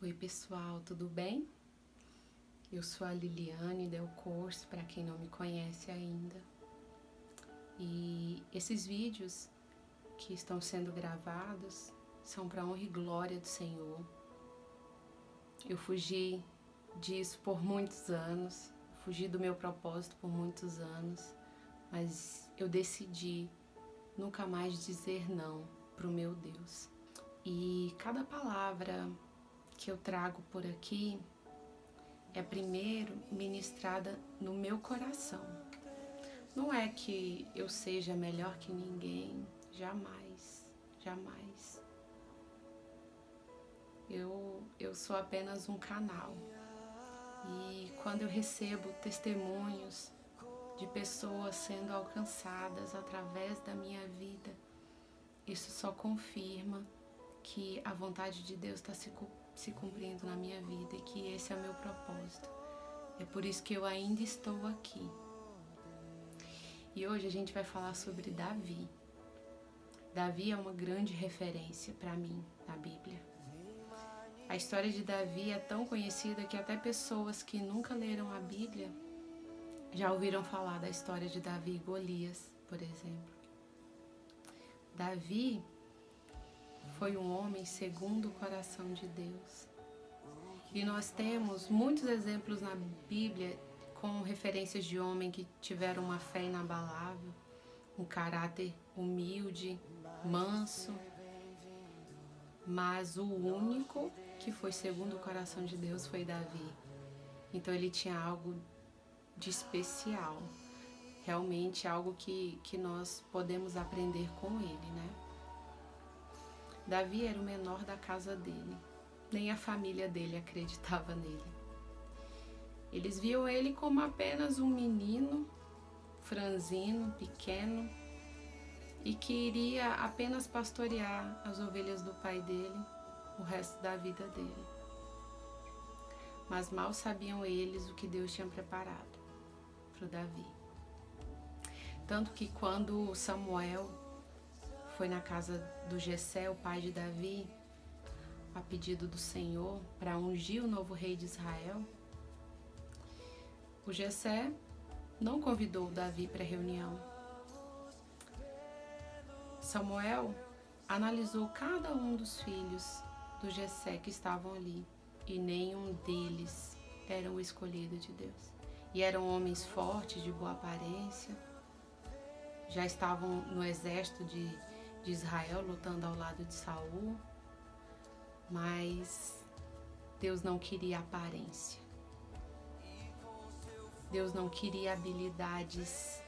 Oi pessoal, tudo bem? Eu sou a Liliane Del Corso, para quem não me conhece ainda. E esses vídeos que estão sendo gravados são para honra e glória do Senhor. Eu fugi disso por muitos anos, fugi do meu propósito por muitos anos, mas eu decidi nunca mais dizer não para o meu Deus. E cada palavra que eu trago por aqui é primeiro ministrada no meu coração. Não é que eu seja melhor que ninguém, jamais, jamais. Eu sou apenas um canal. E quando eu recebo testemunhos de pessoas sendo alcançadas através da minha vida, isso só confirma que a vontade de Deus está se cumprindo na minha vida e que esse é o meu propósito. É por isso que eu ainda estou aqui. E hoje a gente vai falar sobre Davi. Davi é uma grande referência para mim na Bíblia. A história de Davi é tão conhecida que até pessoas que nunca leram a Bíblia já ouviram falar da história de Davi e Golias, por exemplo. Davi foi um homem segundo o coração de Deus. E nós temos muitos exemplos na Bíblia com referências de homens que tiveram uma fé inabalável, um caráter humilde, manso, mas o único que foi segundo o coração de Deus foi Davi. Então ele tinha algo de especial, realmente algo que nós podemos aprender com ele, né? Davi era o menor da casa dele, nem a família dele acreditava nele. Eles viam ele como apenas um menino, franzino, pequeno, e que iria apenas pastorear as ovelhas do pai dele o resto da vida dele. Mas mal sabiam eles o que Deus tinha preparado para o Davi. Tanto que quando Samuel foi na casa do Jessé, o pai de Davi, a pedido do Senhor, para ungir o novo rei de Israel, o Jessé não convidou Davi para a reunião. Samuel analisou cada um dos filhos do Jessé que estavam ali, e nenhum deles era o escolhido de Deus. E eram homens fortes, de boa aparência, já estavam no exército de Israel, lutando ao lado de Saul, mas Deus não queria aparência. Deus não queria habilidades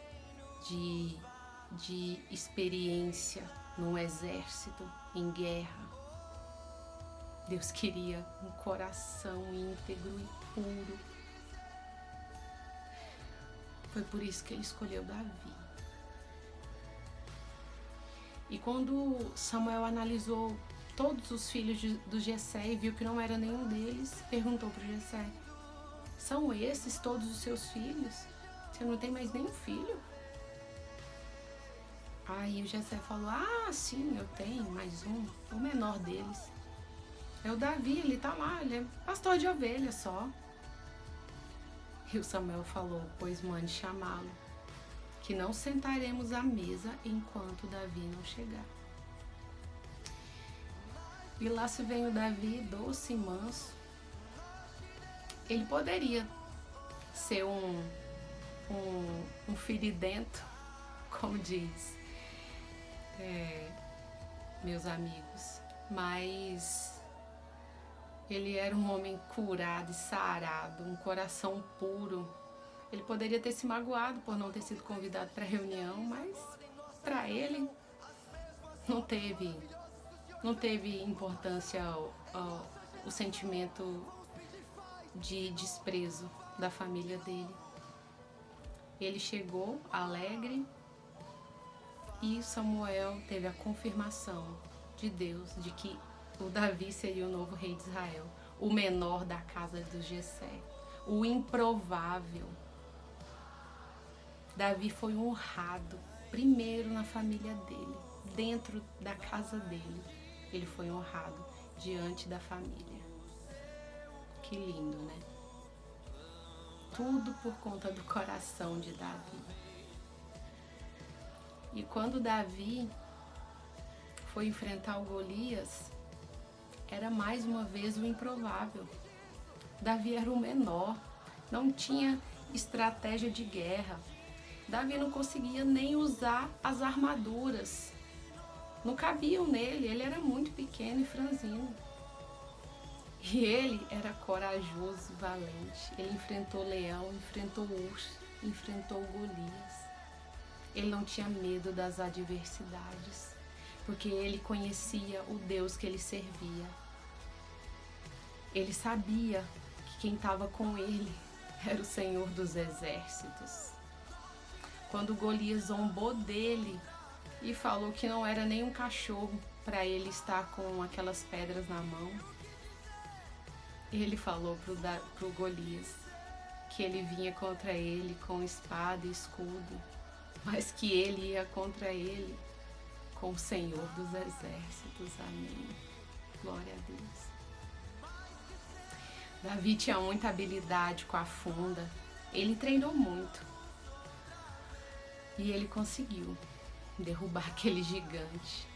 de experiência no exército, em guerra. Deus queria um coração íntegro e puro. Foi por isso que ele escolheu Davi. E quando Samuel analisou todos os filhos do Jessé e viu que não era nenhum deles, perguntou para o Jessé: são esses todos os seus filhos? Você não tem mais nenhum filho? Aí o Jessé falou: ah, sim, eu tenho mais um, o menor deles. É o Davi, ele tá lá, ele é pastor de ovelha só. E o Samuel falou: pois mande chamá-lo, que não sentaremos à mesa enquanto Davi não chegar. E lá se vem o Davi, doce e manso. Ele poderia ser um firidento, como diz meus amigos, mas ele era um homem curado e sarado, um coração puro. Ele poderia ter se magoado por não ter sido convidado para a reunião, mas para ele não teve importância o sentimento de desprezo da família dele. Ele chegou alegre e Samuel teve a confirmação de Deus de que o Davi seria o novo rei de Israel, o menor da casa do Jessé, o improvável. Davi foi honrado primeiro na família dele, dentro da casa dele. Ele foi honrado diante da família. Que lindo, né? Tudo por conta do coração de Davi. E quando Davi foi enfrentar o Golias, era mais uma vez o improvável. Davi era o menor, não tinha estratégia de guerra. Davi não conseguia nem usar as armaduras. Não cabiam nele, ele era muito pequeno e franzino. E ele era corajoso e valente. Ele enfrentou o leão, enfrentou o urso, enfrentou o Golias. Ele não tinha medo das adversidades, porque ele conhecia o Deus que ele servia. Ele sabia que quem estava com ele era o Senhor dos Exércitos. Quando Golias zombou dele e falou que não era nem um cachorro para ele estar com aquelas pedras na mão, ele falou pro Golias que ele vinha contra ele com espada e escudo, mas que ele ia contra ele com o Senhor dos Exércitos. Amém. Glória a Deus. Davi tinha muita habilidade com a funda. Ele treinou muito. E ele conseguiu derrubar aquele gigante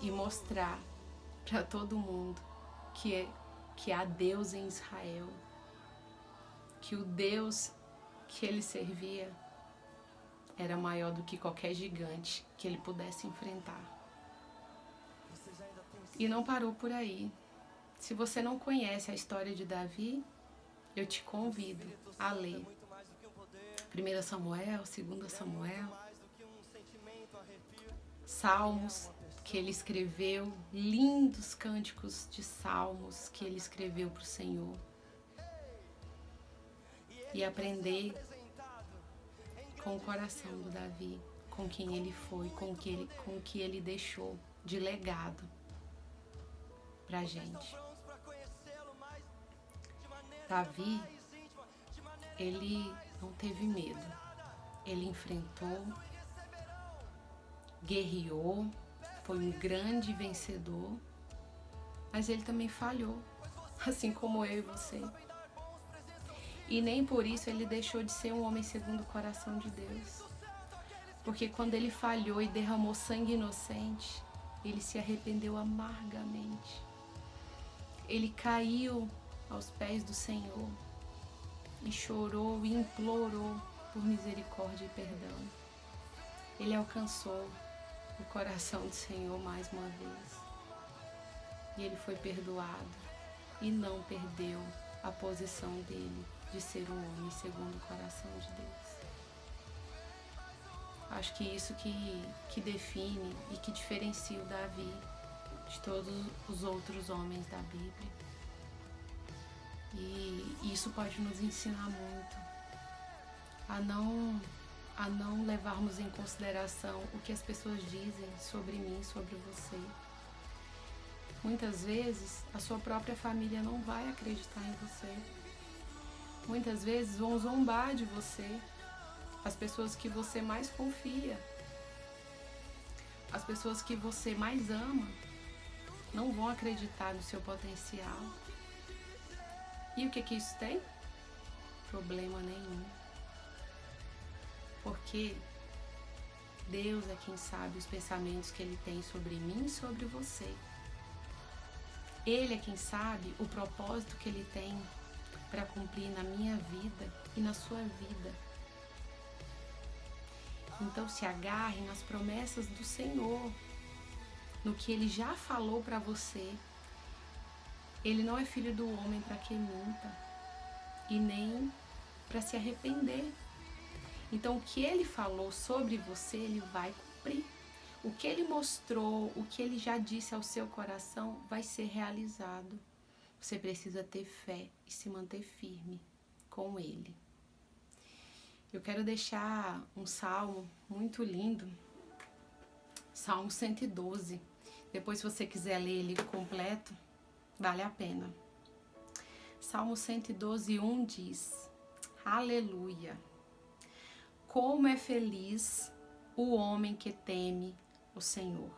e mostrar para todo mundo que há Deus em Israel, que o Deus que ele servia era maior do que qualquer gigante que ele pudesse enfrentar. E não parou por aí. Se você não conhece a história de Davi, eu te convido a ler 1 Samuel, 2 Samuel, Salmos que ele escreveu, lindos cânticos de salmos que ele escreveu para o Senhor. E aprender com o coração do Davi, com quem ele foi, com o que ele deixou de legado pra gente. Davi, ele não teve medo. Ele enfrentou, guerreou, foi um grande vencedor, mas ele também falhou, assim como eu e você. E nem por isso ele deixou de ser um homem segundo o coração de Deus. Porque quando ele falhou e derramou sangue inocente, ele se arrependeu amargamente. Ele caiu aos pés do Senhor e chorou e implorou por misericórdia e perdão. Ele alcançou o coração do Senhor mais uma vez. E ele foi perdoado e não perdeu a posição dele de ser um homem segundo o coração de Deus. Acho que isso que define e que diferencia o Davi de todos os outros homens da Bíblia. E isso pode nos ensinar muito a não levarmos em consideração o que as pessoas dizem sobre mim, sobre você. Muitas vezes a sua própria família não vai acreditar em você. Muitas vezes vão zombar de você. As pessoas que você mais confia, as pessoas que você mais ama, não vão acreditar no seu potencial. E o que isso tem? Problema nenhum. Porque Deus é quem sabe os pensamentos que Ele tem sobre mim e sobre você. Ele é quem sabe o propósito que Ele tem para cumprir na minha vida e na sua vida. Então se agarre nas promessas do Senhor, no que Ele já falou para você. Ele não é filho do homem para que minta e nem para se arrepender. Então o que Ele falou sobre você, Ele vai cumprir. O que Ele mostrou, o que Ele já disse ao seu coração vai ser realizado. Você precisa ter fé e se manter firme com Ele. Eu quero deixar um salmo muito lindo, Salmo 112. Depois, se você quiser ler ele completo, vale a pena. Salmo 112, 1 diz: Aleluia! Como é feliz o homem que teme o Senhor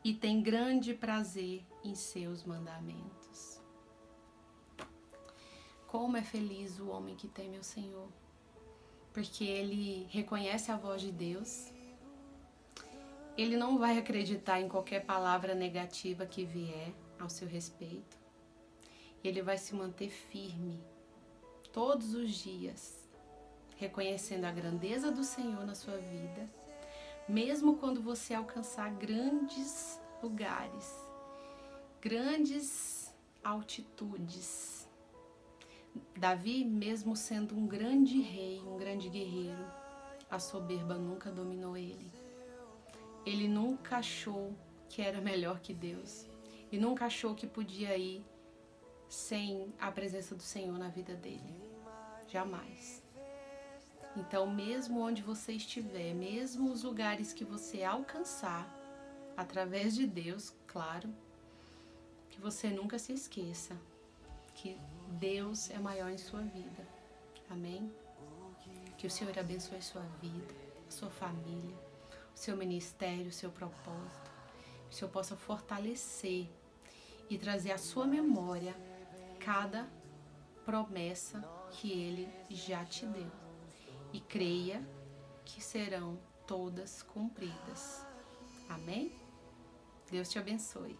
e tem grande prazer em seus mandamentos. Como é feliz o homem que teme ao Senhor, porque ele reconhece a voz de Deus, ele não vai acreditar em qualquer palavra negativa que vier ao seu respeito, ele vai se manter firme todos os dias, reconhecendo a grandeza do Senhor na sua vida, mesmo quando você alcançar grandes lugares, grandes altitudes. Davi, mesmo sendo um grande rei, um grande guerreiro, a soberba nunca dominou ele. Ele nunca achou que era melhor que Deus e nunca achou que podia ir sem a presença do Senhor na vida dele. Jamais. Então, mesmo onde você estiver, mesmo os lugares que você alcançar, através de Deus, claro, que você nunca se esqueça que Deus é maior em sua vida. Amém? Que o Senhor abençoe a sua vida, a sua família, o seu ministério, o seu propósito. Que o Senhor possa fortalecer e trazer à sua memória cada promessa que Ele já te deu. E creia que serão todas cumpridas. Amém? Deus te abençoe.